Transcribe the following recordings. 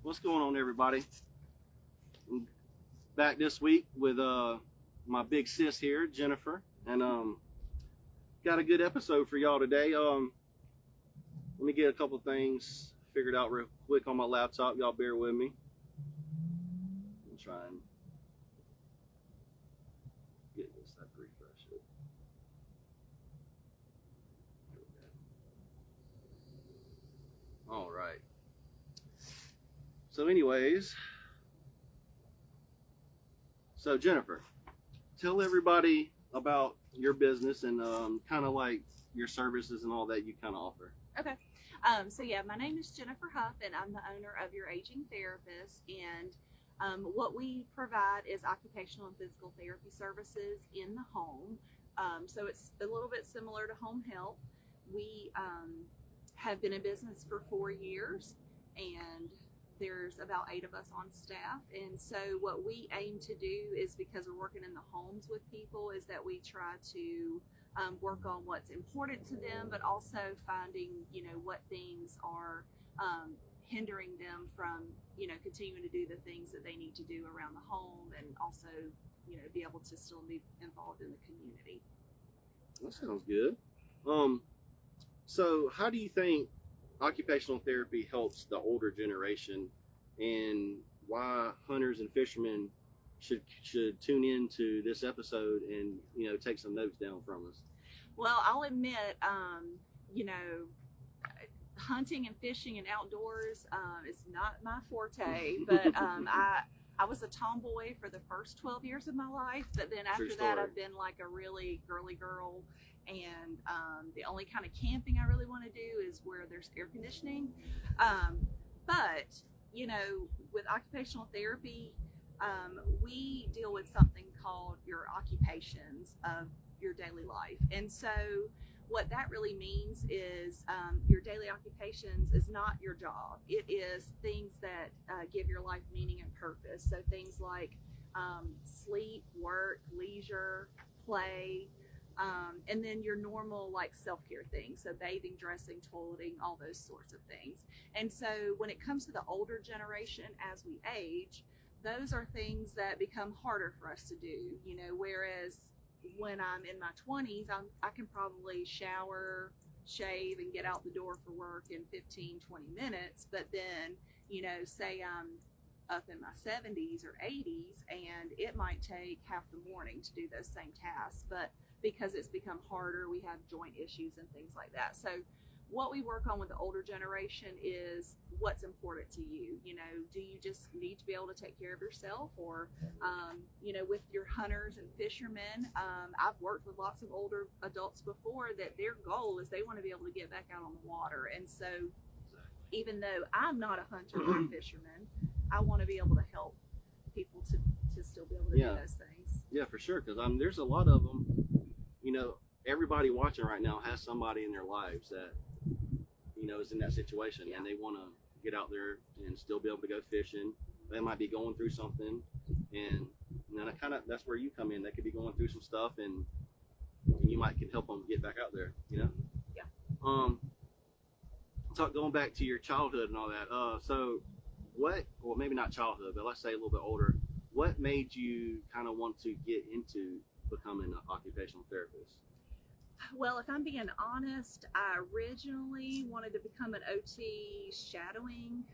What's going on, everybody? I'm back this week with my big sis here, Jennifer, and got a good episode for y'all today. Let me get a couple things figured out real quick on my laptop. Y'all bear with me. I'm trying to get this. I have to refresh it. All right. So anyways, so Jennifer, tell everybody about your business and kind of like your services and all that you kind of offer. Okay. So yeah, my name is Jennifer Huff, and I'm the owner of Your Aging Therapist. And what we provide is occupational and physical therapy services in the home. So it's a little bit similar to home health. We have been in business for 4 years, and there's about 8 of us on staff. And so what we aim to do is, because we're working in the homes with people, is that we try to work on what's important to them, but also finding, what things are hindering them from, continuing to do the things that they need to do around the home, and also, be able to still be involved in the community. That sounds good. So how do you think occupational therapy helps the older generation, and why hunters and fishermen should tune into this episode and take some notes down from us? Well, I'll admit, hunting and fishing and outdoors is not my forte, but I was a tomboy for the first 12 years of my life, but then after that I've been like a really girly girl, and the only kind of camping I really want to do is where there's air conditioning. But with occupational therapy, we deal with something called your occupations of your daily life. And so what that really means is your daily occupations is not your job. It is things that give your life meaning and purpose. So things like sleep, work, leisure, play, and then your normal like self-care things. So bathing, dressing, toileting, all those sorts of things. And so when it comes to the older generation, as we age, those are things that become harder for us to do, whereas when I'm in my 20s, I can probably shower, shave, and get out the door for work in 15, 20 minutes. But then, say I'm up in my 70s or 80s, and it might take half the morning to do those same tasks. But because it's become harder, we have joint issues and things like that. So what we work on with the older generation is what's important to you. Do you just need to be able to take care of yourself, or, with your hunters and fishermen, I've worked with lots of older adults before that their goal is they want to be able to get back out on the water. And so even though I'm not a hunter or a fisherman, I want to be able to help people to still be able to do those things. Yeah, for sure. Because there's a lot of them, everybody watching right now has somebody in their lives that is in that situation, and they want to get out there and still be able to go fishing. They might be going through something, and then that's where you come in. They could be going through some stuff, and you might can help them get back out there. Yeah. So going back to your childhood and all that. So well, maybe not childhood, but let's say a little bit older. What made you kind of want to get into becoming an occupational therapist? Well, if I'm being honest, I originally wanted to become an OT shadowing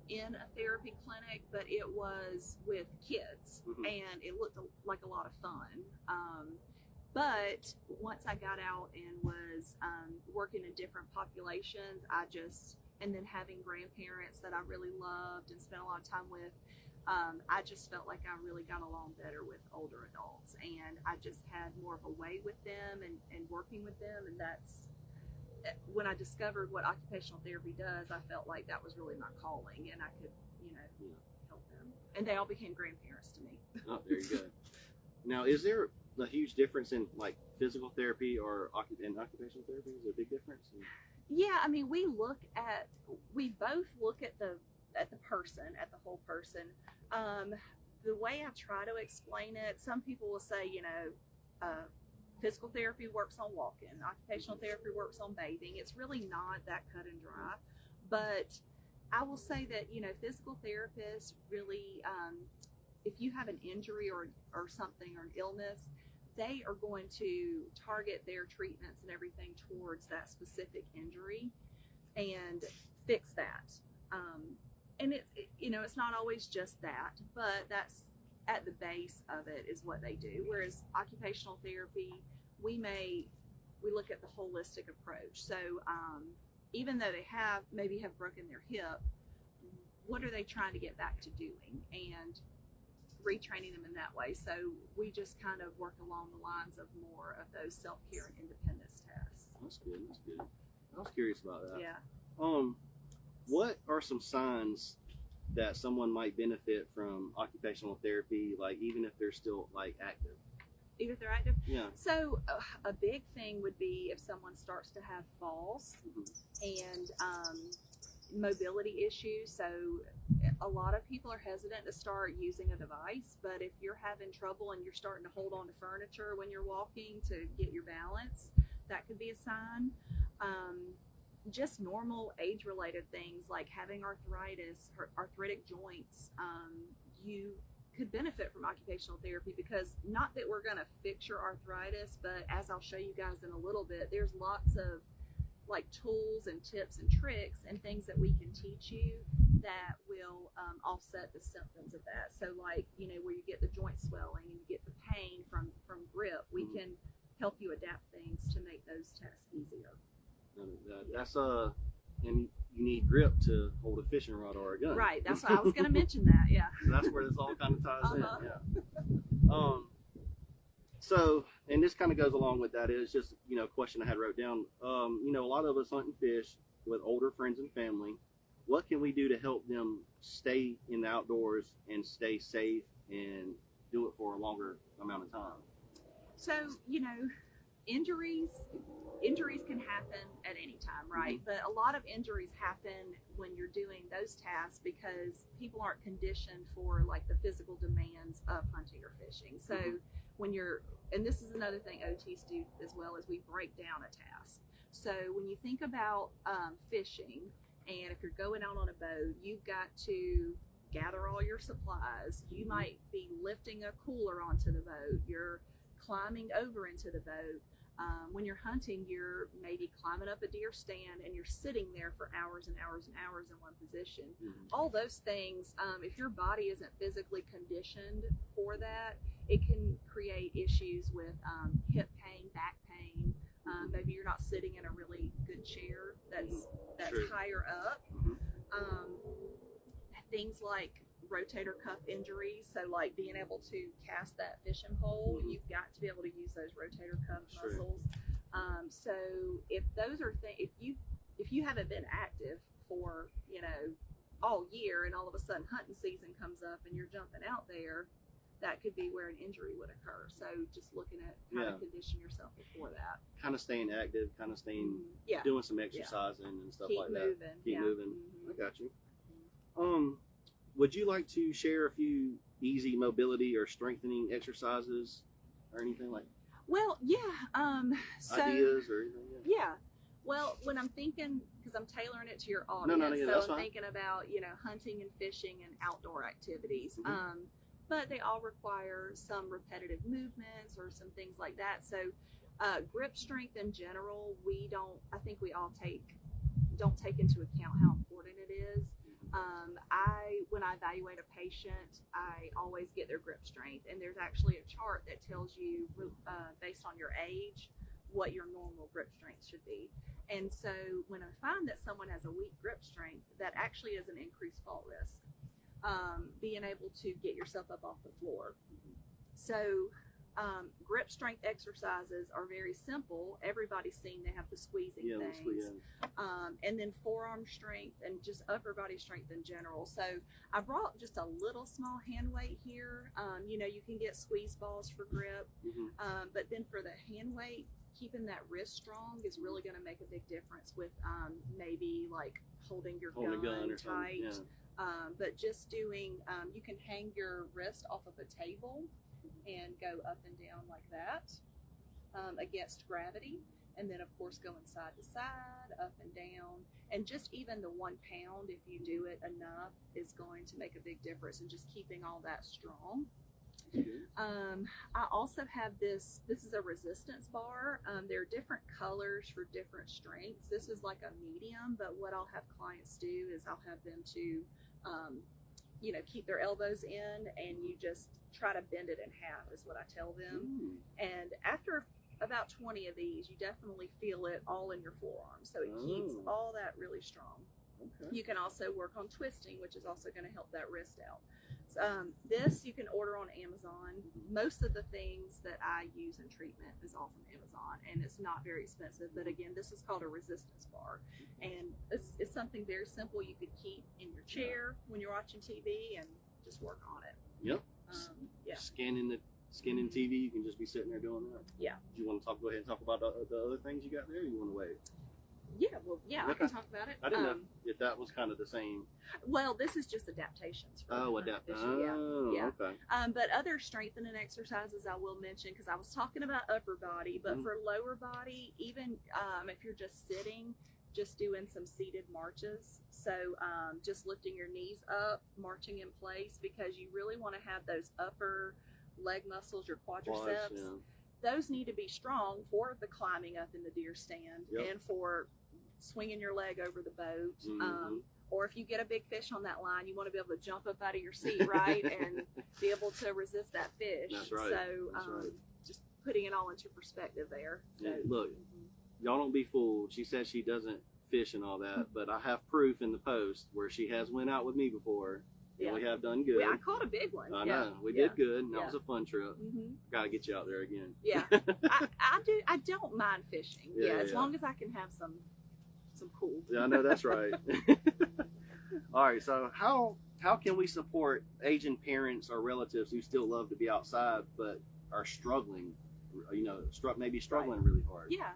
in a therapy clinic, but it was with kids, and it looked like a lot of fun. But once I got out and was working in different populations, and then having grandparents that I really loved and spent a lot of time with, I just felt like I really got along better with older adults, and I just had more of a way with them and working with them. And that's when I discovered what occupational therapy does. I felt like that was really my calling, and I could, help them. And they all became grandparents to me. Oh, there you go. Now, is there a huge difference in like physical therapy or occupational therapy? Is there a big difference? Yeah, I mean, we both look at the person, at the whole person. The way I try to explain it, some people will say, physical therapy works on walking, occupational therapy works on bathing. It's really not that cut and dry, but I will say that, physical therapists really, if you have an injury or something or an illness, they are going to target their treatments and everything towards that specific injury and fix that. And it's not always just that, but that's at the base of it is what they do. Whereas occupational therapy, we look at the holistic approach. So even though they maybe have broken their hip, what are they trying to get back to doing? And retraining them in that way. So we just kind of work along the lines of more of those self-care and independence tasks. That's good. I was curious about that. Yeah. What are some signs that someone might benefit from occupational therapy, like even if they're still like active? Even if they're active? Yeah. So a big thing would be if someone starts to have falls and mobility issues. So a lot of people are hesitant to start using a device, but if you're having trouble and you're starting to hold on to furniture when you're walking to get your balance, that could be a sign. Just normal age-related things like having arthritis, arthritic joints, you could benefit from occupational therapy, because not that we're going to fix your arthritis, but as I'll show you guys in a little bit, there's lots of like tools and tips and tricks and things that we can teach you that will offset the symptoms of that. So like, where you get the joint swelling and you get the pain from grip, we can help you adapt things to make those tasks easier. That's and you need grip to hold a fishing rod or a gun. Right, that's what I was going to mention that, yeah. So that's where this all kind of ties in, yeah. So, and this kind of goes along with that, is just, a question I had wrote down. A lot of us hunt and fish with older friends and family. What can we do to help them stay in the outdoors and stay safe and do it for a longer amount of time? So, injuries can happen at any time, right? But a lot of injuries happen when you're doing those tasks because people aren't conditioned for like the physical demands of hunting or fishing. So when and this is another thing OTs do as well, as we break down a task. So when you think about fishing, and if you're going out on a boat, you've got to gather all your supplies. You might be lifting a cooler onto the boat. You're climbing over into the boat. When you're hunting, you're maybe climbing up a deer stand and you're sitting there for hours and hours and hours in one position. All those things, if your body isn't physically conditioned for that, it can create issues with hip pain, back pain. Maybe you're not sitting in a really good chair that's higher up. Things like rotator cuff injuries, so like being able to cast that fishing pole, you've got to be able to use those rotator cuff muscles. So if those are things, if you haven't been active for all year, and all of a sudden hunting season comes up and you're jumping out there, that could be where an injury would occur. So just looking at how to condition yourself before that. Kind of staying active, doing some exercising and stuff like that. Keep moving. I got you. Would you like to share a few easy mobility or strengthening exercises or anything like that? Well, yeah. Ideas or anything? Yeah. Well, when I'm thinking, because I'm tailoring it to your audience, so I'm thinking about, hunting and fishing and outdoor activities. But they all require some repetitive movements or some things like that. So grip strength in general, I think we all don't take into account how important it is. When I evaluate a patient, I always get their grip strength, and there's actually a chart that tells you based on your age what your normal grip strength should be. And so when I find that someone has a weak grip strength, that actually is an increased fall risk. Being able to get yourself up off the floor. So grip strength exercises are very simple. Everybody's seen, they have the squeezing things. And then forearm strength and just upper body strength in general. So I brought just a little small hand weight here. You can get squeeze balls for grip. But then for the hand weight, keeping that wrist strong is really going to make a big difference with maybe like holding your gun tight. But just doing, you can hang your wrist off of a table and go up and down like that against gravity. And then, of course, going side to side, up and down. And just even the 1 pound, if you do it enough, is going to make a big difference in just keeping all that strong. I also have this is a resistance bar. There are different colors for different strengths. This is like a medium, but what I'll have clients do is I'll have them to, keep their elbows in, and you just try to bend it in half is what I tell them. And after about 20 of these, you definitely feel it all in your forearms. So it keeps all that really strong. You can also work on twisting, which is also going to help that wrist out. This you can order on Amazon. Most of the things that I use in treatment is all from Amazon, and it's not very expensive. But again, this is called a resistance bar, and it's something very simple you could keep in your chair when you're watching TV and just work on it. Yep. Scanning TV, you can just be sitting there doing that. Yeah. Do you want to go ahead and talk about the other things you got there, or you want to wait? Yeah, I can talk about it. I didn't know if that was kind of the same. Well, this is just adaptations. Yeah. Okay. But other strengthening exercises I will mention, because I was talking about upper body, but for lower body, even if you're just sitting, just doing some seated marches. So just lifting your knees up, marching in place, because you really want to have those upper leg muscles, your quadriceps. Those need to be strong for the climbing up in the deer stand and for swinging your leg over the boat. Or if you get a big fish on that line, you want to be able to jump up out of your seat, right, and be able to resist that fish. That's right. So just putting it all into perspective there. So, look, y'all don't be fooled. She says she doesn't fish and all that, but I have proof in the post where she has went out with me before. And we have done good. I caught a big one. I know. We did good. And that was a fun trip. Got to get you out there again. Yeah. I don't mind fishing. As long as I can have some cool. Yeah, I know that's right. All right. So how can we support aging parents or relatives who still love to be outside but are struggling? Maybe struggling really hard. Yeah.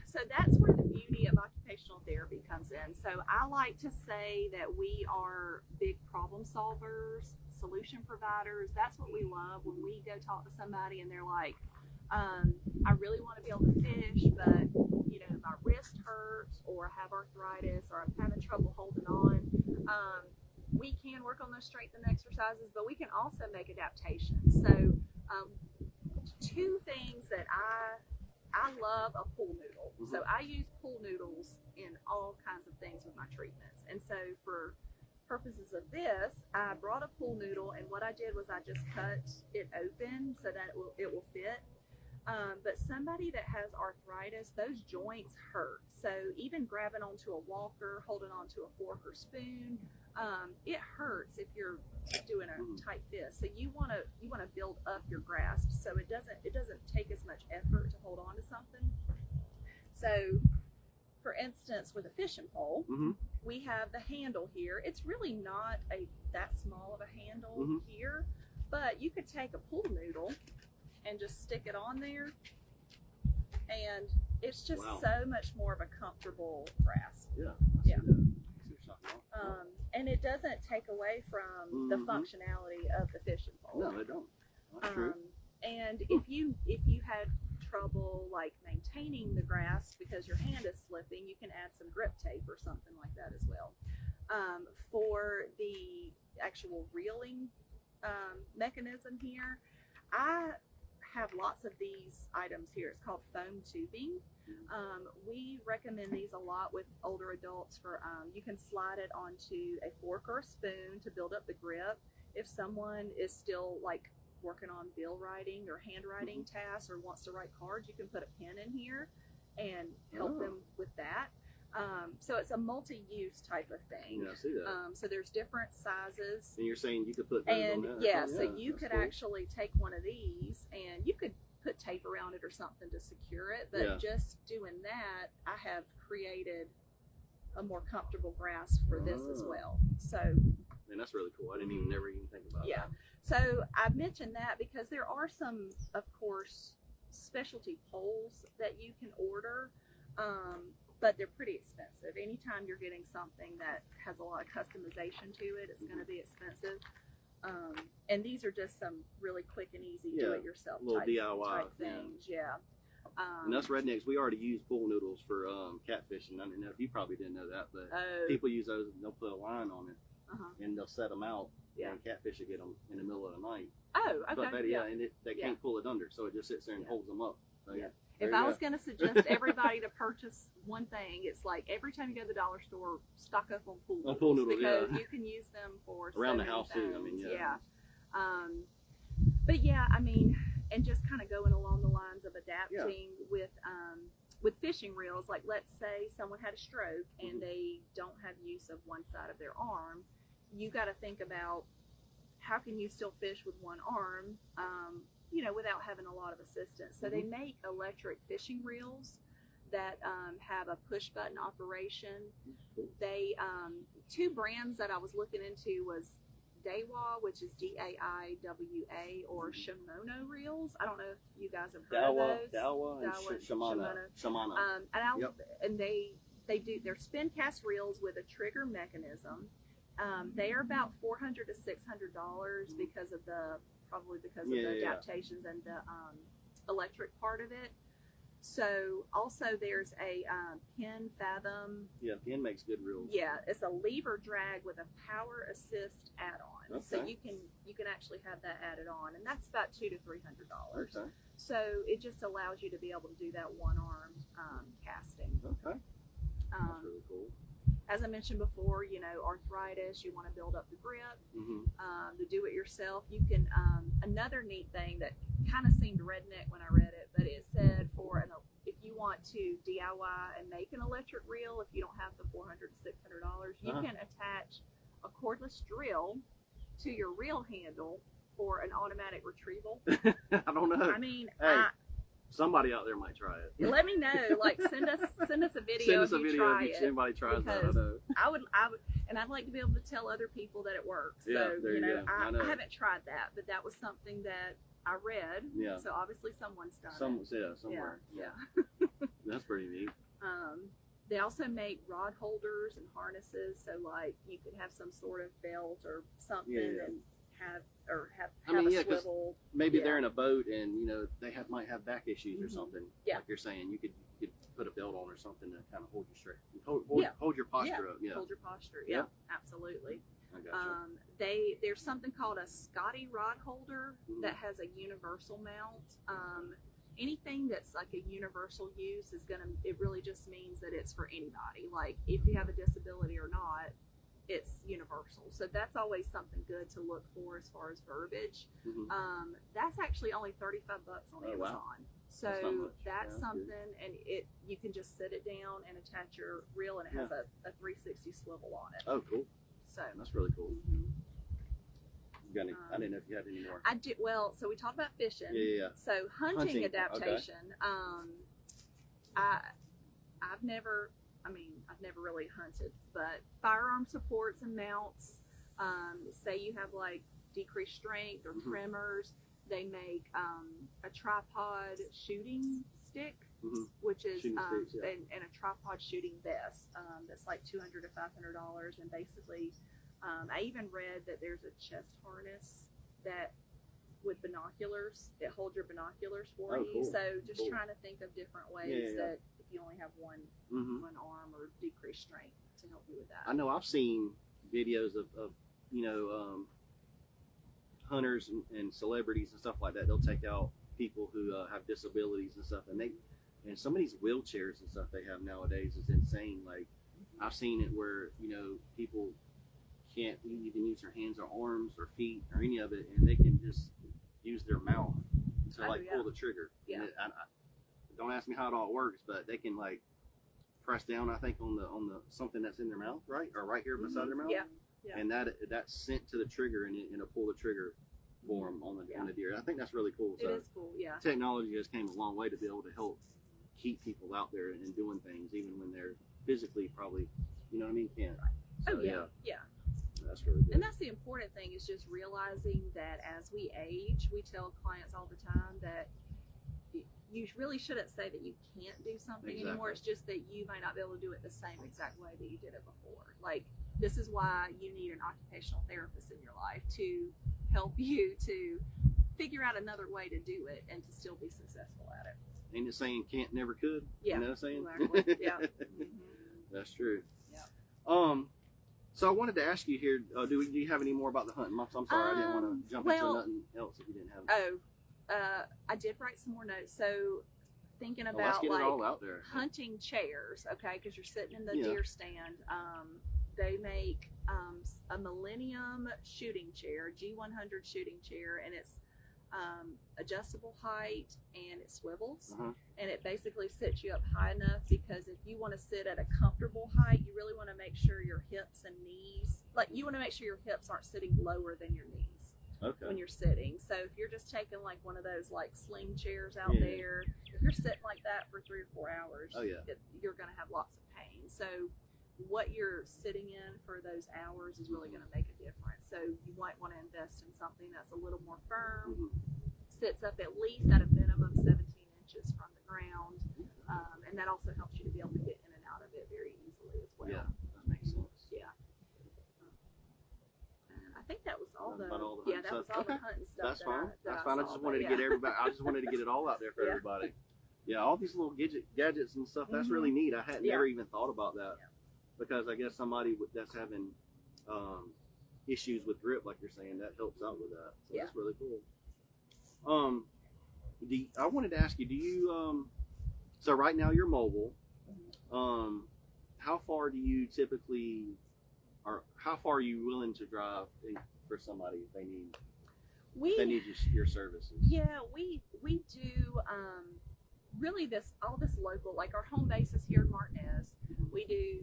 So that's where the beauty of occupational therapy comes in. So I like to say that we are big problem solvers, solution providers. That's what we love when we go talk to somebody and they're like, I really want to be able to fish, but my wrist hurts, or I have arthritis, or I'm having trouble holding on. We can work on those strengthening exercises, but we can also make adaptations. So two things that I love a pool noodle. So I use pool noodles in all kinds of things with my treatments. And so for purposes of this, I brought a pool noodle, and what I did was I just cut it open so that it will fit. But somebody that has arthritis, those joints hurt. So even grabbing onto a walker, holding onto a fork or spoon, it hurts if you're doing a tight fist. So you want to build up your grasp so it doesn't take as much effort to hold on to something. So for instance, with a fishing pole, we have the handle here. It's really not that small of a handle here, but you could take a pool noodle and just stick it on there, and it's just so much more of a comfortable grasp. And it doesn't take away from the functionality of the fishing pole. No, it don't. That's true. And if you had trouble like maintaining the grasp because your hand is slipping, you can add some grip tape or something like that as well. For the actual reeling mechanism here, I have lots of these items here. It's called foam tubing. We recommend these a lot with older adults for you can slide it onto a fork or a spoon to build up the grip. If someone is still like working on bill writing or handwriting tasks or wants to write cards, you can put a pen in here and help them with that. So it's a multi-use type of thing. Yeah, I see that. So there's different sizes. And you're saying you could put those on that? Yeah, so you could actually take one of these and you could put tape around it or something to secure it. But just doing that, I have created a more comfortable grasp for this as well. So, and that's really cool. I didn't never even think about that. So I mentioned that because there are some, of course, specialty poles that you can order. But they're pretty expensive. Anytime you're getting something that has a lot of customization to it, it's going to be expensive. And these are just some really quick and easy do-it-yourself little type DIY things. And us rednecks, we already use pool noodles for catfishing. I don't know if you probably didn't know that, but people use those and they'll put a line on it and they'll set them out. Yeah. And catfish will get them in the middle of the night. Oh, okay. But and they can't pull it under, so it just sits there and holds them up. So, if I was going to suggest everybody to purchase one thing, it's like every time you go to the dollar store, stock up on pool noodles, because you can use them for around so the house things. too. I mean, but yeah, I mean, and just kind of going along the lines of adapting with fishing reels. Like, let's say someone had a stroke and they don't have use of one side of their arm. You got to think about how can you still fish with one arm, without having a lot of assistance. So they make electric fishing reels that have a push button operation. They two brands that I was looking into was Daiwa, which is Daiwa, or Shimano reels. I don't know if you guys have heard of those. Daiwa and Shimano. And they do their spin cast reels with a trigger mechanism. They are about $400 to $600 because of the adaptations and the electric part of it. So also there's a Penn Fathom. Yeah, Penn makes good reels. Yeah, it's a lever drag with a power assist add-on. Okay. So you can actually have that added on, and that's about $200 to $300. Okay. So it just allows you to be able to do that one-armed casting. Okay. That's really cool. As I mentioned before, arthritis, you want to build up the grip, the do-it-yourself. You can, another neat thing that kind of seemed redneck when I read it, but it said if you want to DIY and make an electric reel, if you don't have the $400 to $600, you can attach a cordless drill to your reel handle for an automatic retrieval. I don't know. I mean, hey. Somebody out there might try it. Let me know. Like, send us a video. Send us a video if anybody tries that. I know. I would, and I'd like to be able to tell other people that it works. Yeah, so there you go. I haven't tried that, but that was something that I read. Yeah. So obviously someone's done it. Somewhere. Yeah. That's pretty neat. They also make rod holders and harnesses, so like you could have some sort of belt or something and have a swivel. Maybe they're in a boat and they might have back issues or something. Yeah, like you're saying, you could put a belt on or something to kind of hold you straight, hold your posture up. Yeah, hold your posture. Yeah, absolutely. I gotcha. There's something called a Scotty rod holder that has a universal mount. Anything that's like a universal use it really just means that it's for anybody. Like if you have a disability or not, it's universal. So that's always something good to look for as far as verbiage. That's actually only $35 on Amazon. Wow. So that's something, and you can just sit it down and attach your reel, and it has a 360 swivel on it. Oh, cool. So that's really cool. You got any, I didn't know if you had any more. I do. Well, so we talked about fishing. Yeah. So hunting adaptation. Okay. I've never really hunted, but firearm supports and mounts, say you have like decreased strength or tremors, they make a tripod shooting stick, which is and a tripod shooting vest that's like $200 to $500, and basically I even read that there's a chest harness that with binoculars, it holds your binoculars for you. Cool. So just trying to think of different ways that if you only have one arm or decreased strength to help you with that. I know I've seen videos of hunters and celebrities and stuff like that. They'll take out people who have disabilities and stuff, and some of these wheelchairs and stuff they have nowadays is insane. Like I've seen it where people can't even use their hands or arms or feet or any of it, and they can just use their mouth to pull the trigger. Yeah. And don't ask me how it all works, but they can like press down, I think, on the something that's in their mouth, right, or right here beside their mouth. Yeah. And that's sent to the trigger, and it'll pull the trigger for them on the deer. I think that's really cool. So it is cool. Yeah. Technology has came a long way to be able to help keep people out there and doing things, even when they're physically probably, can't. So, yeah. That's really good. And that's the important thing, is just realizing that as we age, we tell clients all the time that you really shouldn't say that you can't do something anymore. It's just that you might not be able to do it the same exact way that you did it before. Like, this is why you need an occupational therapist in your life to help you to figure out another way to do it and to still be successful at it. ain't it saying can't never could? Yeah. You know what I'm saying? Exactly. Yeah. That's true. Yeah. So I wanted to ask you here, do you have any more about the hunting? I'm sorry, I didn't want to jump into nothing else if you didn't have. I did write some more notes. So thinking about let's get like it all out there. hunting chairs, okay, because you're sitting in the Yeah. deer stand. They make a Millennium shooting chair, G100 shooting chair, and it's adjustable height and it swivels, and it basically sits you up high enough, because if you want to sit at a comfortable height, you really want to make sure your hips and knees, like you want to make sure your hips aren't sitting lower than your knees when you're sitting. So if you're just taking like one of those like sling chairs out there, if you're sitting like that for 3 or 4 hours, you're going to have lots of pain. So what you're sitting in for those hours is really going to make a difference. So you might want to invest in something that's a little more firm, sits up at least at a minimum 17 inches from the ground, and that also helps you to be able to get in and out of it very easily as well. Yeah, that makes sense. Yeah. I think that was all the hunting stuff. That's fine. That's fine. I just wanted to get everybody. I just wanted to get it all out there for everybody. Yeah, all these little gadgets and stuff. That's really neat. I hadn't never even thought about that. Because I guess somebody that's having issues with grip, like you're saying, that helps out with that. So that's really cool. I wanted to ask you, do you, so right now you're mobile. How far do you typically, or how far are you willing to drive for somebody if they need your services? Yeah, we do really all this local, like our home base is here in Martinez. We do,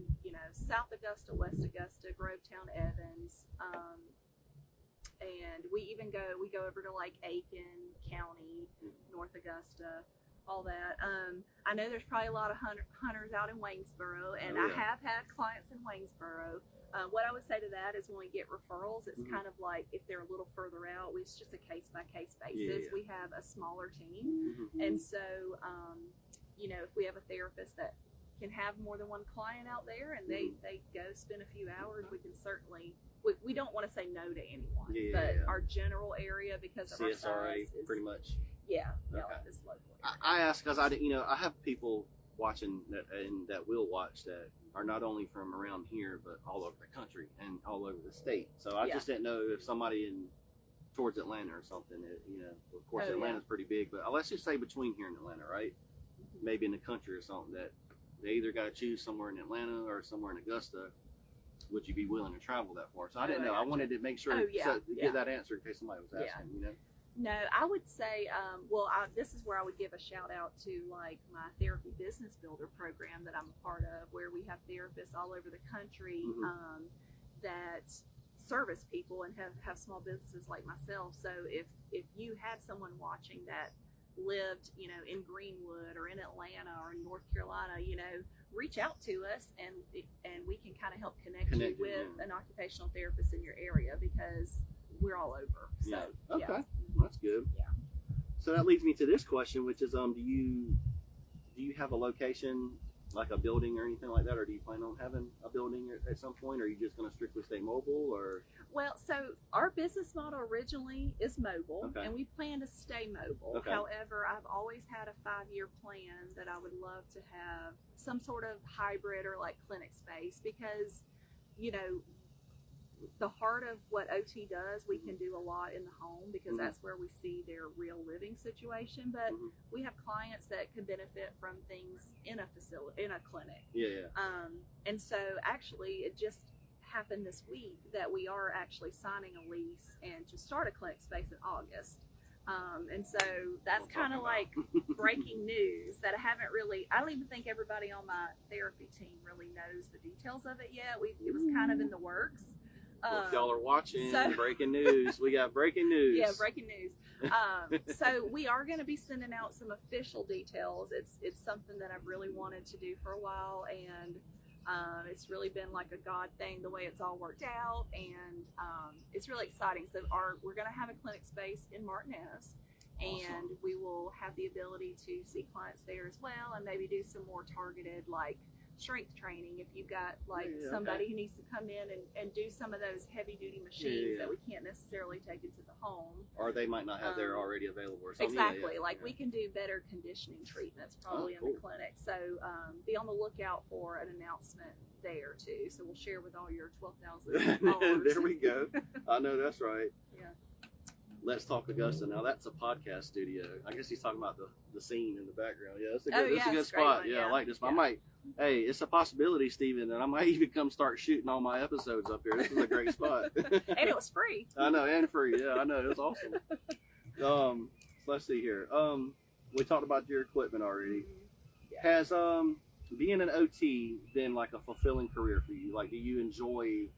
South Augusta, West Augusta, Grovetown, Evans, and we go over to like Aiken County, North Augusta, all that. I know there's probably a lot of hunters out in Waynesboro, and I have had clients in Waynesboro. What I would say to that is when we get referrals, it's kind of like if they're a little further out, it's just a case-by-case basis. We have a smaller team, and so, if we have a therapist that can have more than one client out there and they go spend a few hours, we can certainly, we don't want to say no to anyone, but our general area, because of CSRA, our size, is pretty much. This local area. I ask because I have people watching that will watch that are not only from around here but all over the country and all over the state. So I just didn't know if somebody towards Atlanta or something. Of course Atlanta's pretty big, but let's just say between here and Atlanta, right? Maybe in the country or something, that they either got to choose somewhere in Atlanta or somewhere in Augusta. Would you be willing to travel that far? So I didn't know. I wanted to make sure to get that answer in case somebody was asking. No, I would say, this is where I would give a shout out to like my therapy business builder program that I'm a part of, where we have therapists all over the country that service people and have small businesses like myself. So if you had someone watching that lived, in Greenwood or in Atlanta or in North Carolina, reach out to us and we can kind of help connect you with an occupational therapist in your area, because we're all over. So okay. That's good. Yeah. So that leads me to this question, which is, do you have a location, like a building or anything like that, or do you plan on having a building at some point, or are you just going to strictly stay mobile? Or so our business model originally is mobile, and we plan to stay mobile. However, I've always had a 5-year plan that I would love to have some sort of hybrid or like clinic space, because the heart of what OT does, we can do a lot in the home, because that's where we see their real living situation. But we have clients that could benefit from things in a facility, in a clinic. And so actually it just happened this week that we are actually signing a lease and to start a clinic space in August. And so that's kind of like breaking news that I don't even think everybody on my therapy team really knows the details of it yet. It was kind of in the works. Well, if y'all are watching, breaking news. We got breaking news. Yeah, breaking news. So we are going to be sending out some official details. It's something that I've really wanted to do for a while, and it's really been like a God thing the way it's all worked out, and it's really exciting. So we're going to have a clinic space in Martinez, and we will have the ability to see clients there as well, and maybe do some more targeted like strength training. If you've got like somebody who needs to come in and do some of those heavy duty machines that we can't necessarily take into the home, or they might not have there already available or something. Exactly. We can do better conditioning treatments probably in the clinic. So be on the lookout for an announcement there too. So we'll share with all your 12,000 followers. There we go. I know that's right. Yeah. Let's Talk Augusta. Now that's a podcast studio. I guess he's talking about the scene in the background. Yeah, that's a good spot. Yeah, I like this. I hey, it's a possibility, Stephen, that I might even come start shooting all my episodes up here. This is a great spot. And it was free. I know, and free. Yeah, I know. It was awesome. Let's see here. We talked about your equipment already. Yeah. Has being an OT been like a fulfilling career for you? Like, do you enjoy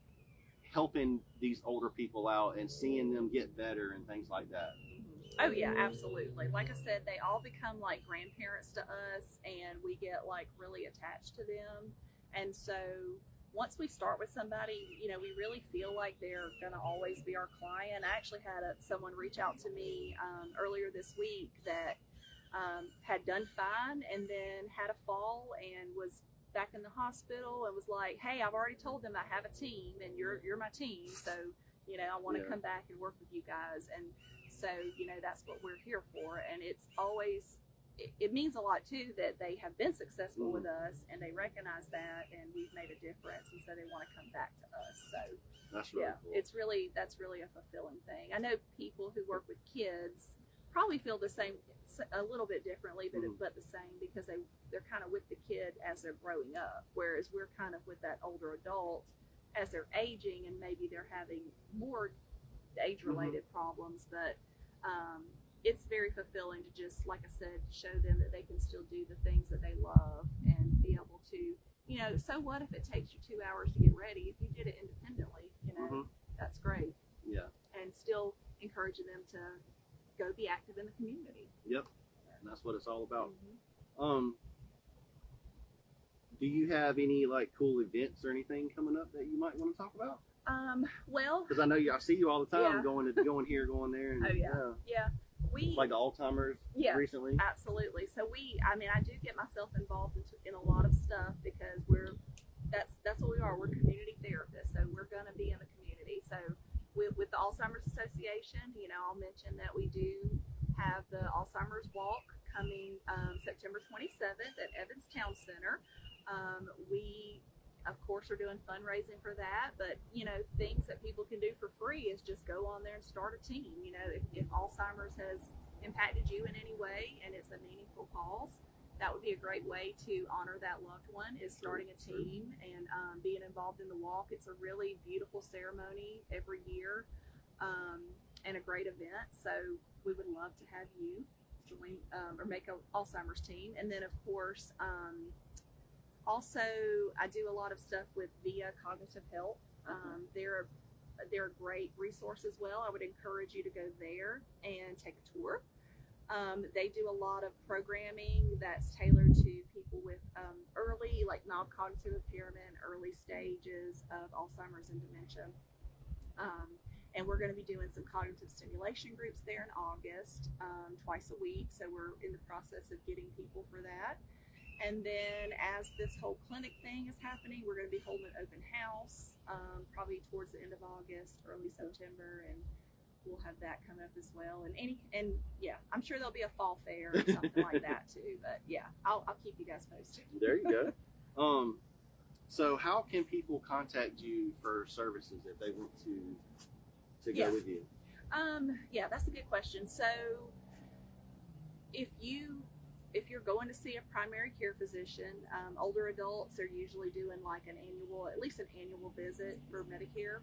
helping these older people out and seeing them get better and things like that? Oh yeah, absolutely. Like I said, they all become like grandparents to us, and we get like really attached to them. And so once we start with somebody, you know, we really feel like they're going to always be our client. I actually had someone reach out to me earlier this week that had done fine and then had a fall and was back in the hospital and was like, hey, I've already told them I have a team and you're my team, so you know, I want to come back and work with you guys. And so, you know, that's what we're here for. And it's always, it means a lot too that they have been successful with us and they recognize that and we've made a difference, and so they want to come back to us. So that's really cool. That's really a fulfilling thing. I know people who work with kids probably feel the same, a little bit differently, but the same, because they're kind of with the kid as they're growing up, whereas we're kind of with that older adult as they're aging, and maybe they're having more age-related problems. But it's very fulfilling to just, like I said, show them that they can still do the things that they love and be able to, you know, so what if it takes you 2 hours to get ready? If you did it independently, you know, that's great. Yeah. And still encouraging them to go be active in the community. Yep. And that's what it's all about. Do you have any like cool events or anything coming up that you might want to talk about? Well, because I know I see you all the time going here, going there. And, we like the Alzheimer's recently. Absolutely. So I do get myself involved in a lot of stuff because that's what we are. We're community therapists, so we're going to be in the community. So with the Alzheimer's Association, you know, I'll mention that we do have the Alzheimer's Walk coming September 27th at Evans Town Center. We, of course, are doing fundraising for that, but, you know, things that people can do for free is just go on there and start a team. You know, if Alzheimer's has impacted you in any way and it's a meaningful cause, that would be a great way to honor that loved one, is starting a team and being involved in the walk. It's a really beautiful ceremony every year and a great event. So we would love to have you join or make an Alzheimer's team. And then, of course, also I do a lot of stuff with VIA Cognitive Health. They're a great resource as well. I would encourage you to go there and take a tour. They do a lot of programming that's tailored to people with early, like mild cognitive impairment, early stages of Alzheimer's and dementia. And we're going to be doing some cognitive stimulation groups there in August, twice a week. So we're in the process of getting people for that. And then as this whole clinic thing is happening, we're going to be holding an open house probably towards the end of August, early September, and we'll have that come up as well. And I'm sure there'll be a fall fair or something like that too. But yeah, I'll keep you guys posted. There you go. So how can people contact you for services if they want to go with you? Yeah, that's a good question. So if you're going to see a primary care physician, older adults are usually doing like at least an annual visit for Medicare.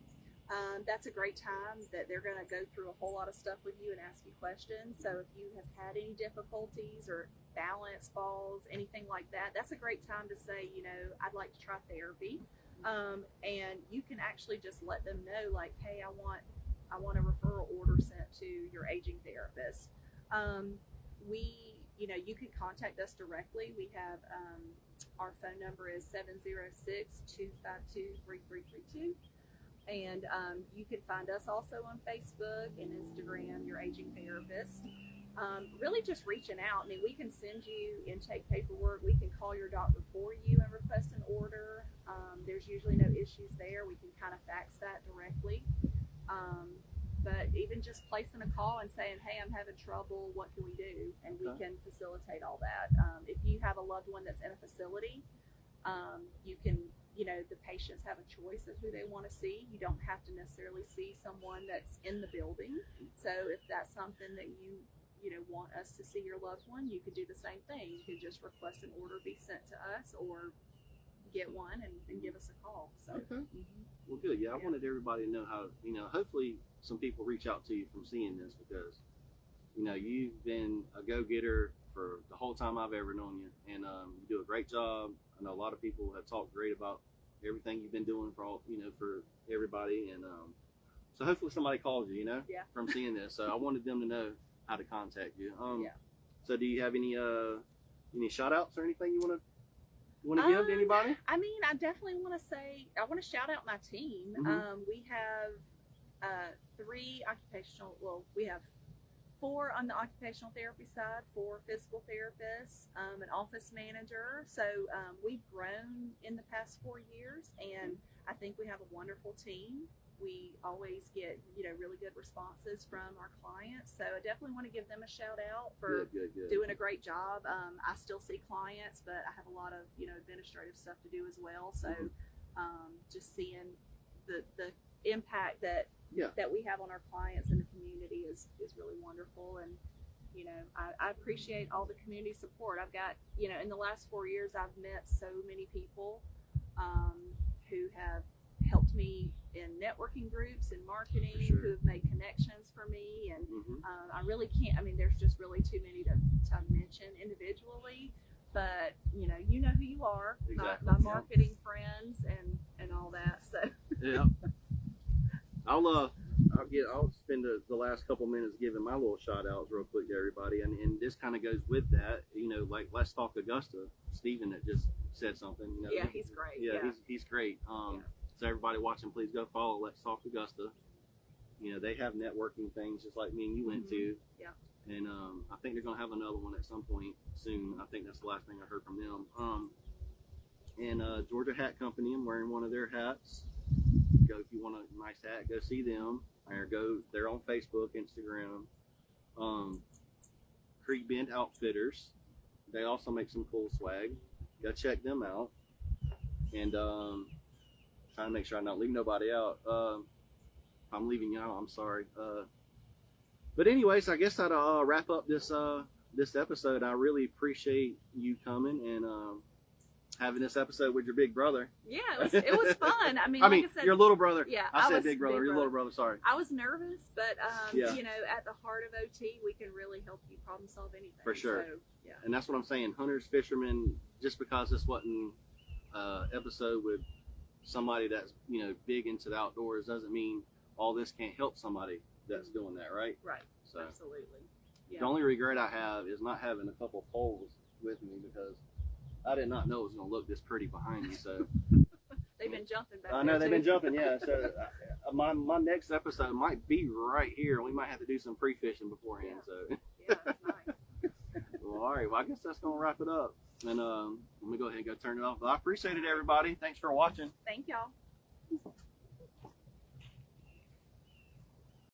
That's a great time that they're going to go through a whole lot of stuff with you and ask you questions. So if you have had any difficulties or balance, falls, anything like that, that's a great time to say, you know, I'd like to try therapy. And you can actually just let them know, like, hey, I want a referral order sent to your aging therapist. You can contact us directly. We have our phone number is 706-252-3332. And you can find us also on Facebook and Instagram, Your Aging Therapist. Really just reaching out. I mean, we can send you intake paperwork. We can call your doctor for you and request an order. There's usually no issues there. We can kind of fax that directly. But even just placing a call and saying, hey, I'm having trouble, what can we do? And we can facilitate all that. If you have a loved one that's in a facility, you can, the patients have a choice of who they want to see. You don't have to necessarily see someone that's in the building. So if that's something that you want us to see your loved one, you could do the same thing. You could just request an order be sent to us, or get one and give us a call. So, Well, good. Yeah, I wanted everybody to know how, hopefully some people reach out to you from seeing this, because, you've been a go-getter for the whole time I've ever known you, and you do a great job. I know a lot of people have talked great about everything you've been doing for all, for everybody, and so hopefully somebody calls you, from seeing this. So I wanted them to know how to contact you. So do you have any shout outs or anything you want to give to anybody? I mean, I definitely want to say, I want to shout out my team. We have 3 we have 4 on the occupational therapy side, 4 physical therapists, an office manager. So we've grown in the past 4 years, and I think we have a wonderful team. We always get, really good responses from our clients. So I definitely want to give them a shout out for doing a great job. I still see clients, but I have a lot of, administrative stuff to do as well. So just seeing the impact that we have on our clients and the community is really wonderful. And, I appreciate all the community support. I've got, in the last 4 years, I've met so many people who have helped me in networking groups and marketing, who have made connections for me. And I really can't, there's just really too many to mention individually, but you know who you are, my marketing friends and all that. So I'll spend the last couple minutes giving my little shout outs real quick to everybody, and this kind of goes with that, like Let's Talk Augusta, Stephen that just said something, he's great. He's great. So everybody watching, please go follow Let's Talk Augusta. They have networking things just like me and you went to. And I think they're gonna have another one at some point soon. I think that's the last thing I heard from them. And Georgia Hat Company, I'm wearing one of their hats. Go if you want a nice hat, go see them, or they're on Facebook, Instagram. Creek Bend Outfitters, they also make some cool swag. Go check them out. And trying to make sure I'm not leaving nobody out. If I'm leaving you out, I'm sorry. But anyways, I guess I'd wrap up this episode. I really appreciate you coming and having this episode with your big brother. Yeah, it was fun. I mean, like I said, your little brother. Yeah, I said big brother. Your little brother. Sorry. I was nervous, but at the heart of OT, we can really help you problem solve anything. For sure. So, yeah. And that's what I'm saying. Hunters, fishermen. Just because this wasn't episode with somebody that's big into the outdoors doesn't mean all this can't help somebody that's doing that, right? Right. So absolutely. Yeah. The only regret I have is not having a couple poles with me, because I did not know it was going to look this pretty behind me. So they've been jumping back. I know they've been jumping. Yeah. So my next episode might be right here. We might have to do some pre-fishing beforehand. So yeah, that's nice. Well, all right. Well, I guess that's going to wrap it up. And let me go ahead and go turn it off. But I appreciate it, everybody. Thanks for watching. Thank y'all.